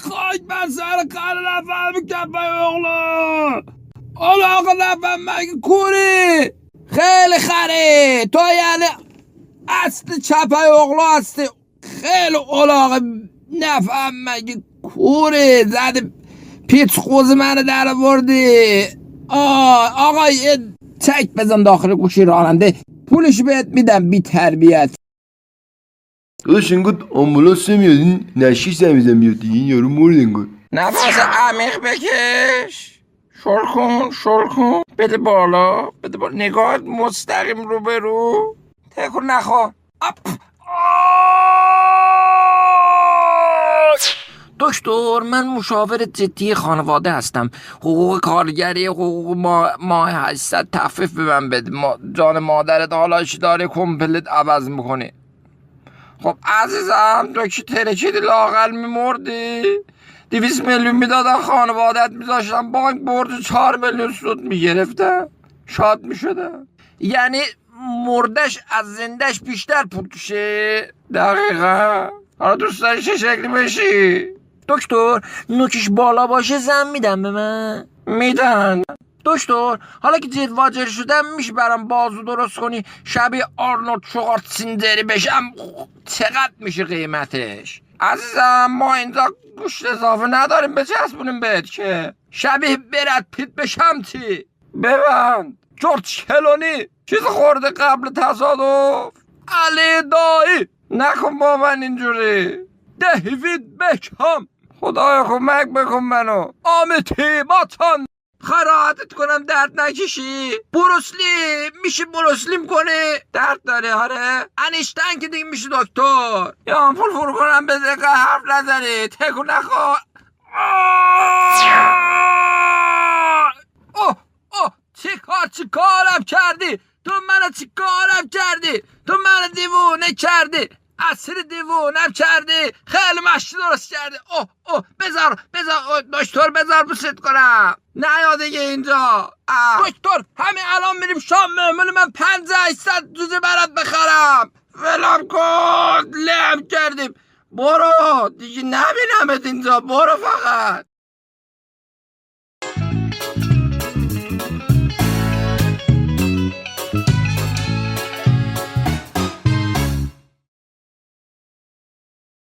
خاک بر سر قرار نفهمی کپای اغلا آقا نفهم مگه کوری خیلی خره تو یعنی اصل چپای اغلا هستی خیلی اولاغ نفهم مگه کوری زده پیچ خوز منو در آوردی آقا یه تک بزن داخل گوشی راننده پولش بهت میدم بی تربیت داداش انگار آمبولانس نمیاد این نشیش زمیزم میاد دیگه این یارو مرد انگار نفس عمیق بکش شل کن بده بالا نگاه مستقیم رو به رو تکون نخوا دکتر من مشاور جدی خانواده هستم حقوق کارگری حقوق ماه 800 تخفیف به من بده جان مادرت حالاش داره کمپلت عوض میکنه خب عزیزم تو که ترکیدی لاغل میمردی 200 میلیون میدادن خانوادت میذاشتن بانک برد 4 میلیون سود میگرفتن شاد میشدن یعنی مردش از زندش بیشتر پول توشه دقیقا حالا دوست داری چه شکلی بشی دکتر نوکش بالا باشه زن میدن به من میدن دکتر حالا که جد واجر شدم میشه برام بازو درست کنی شبیه آرنولد شوارزنگری بشم چقدر میشه قیمتش عزیزم ما اینجا گوشت اضافه نداریم بچسبونیم بهت که شبیه برد پیت بشم تی ببند جورج کلونی چیز خورده قبل تصادف علی دایی نکن با من اینجوری دیوید بکهام خدایا کمک بکن منو آمیتی باتان خراحتت کنم درد نکشی بروسلی میشه بروسلیم کنه درد داره آره انیشتن که دیگه میشه دکتر یا آمپول فرو کنم به دقیقه حرف نزنی تکون نخوا چی کارم کردی تو منو چی کارم کردی تو منو دیوونه کردی اسیر دیوونم کردی خیلی مشتی درست کردی بذار دکتر بذار بوست کنم نه یا دیگه اینجا دکتر همین الان میریم شام مهمون من 500 جوجه برات بخرم ولم کن لم کردیم برو دیگه نبینمت اینجا برو فقط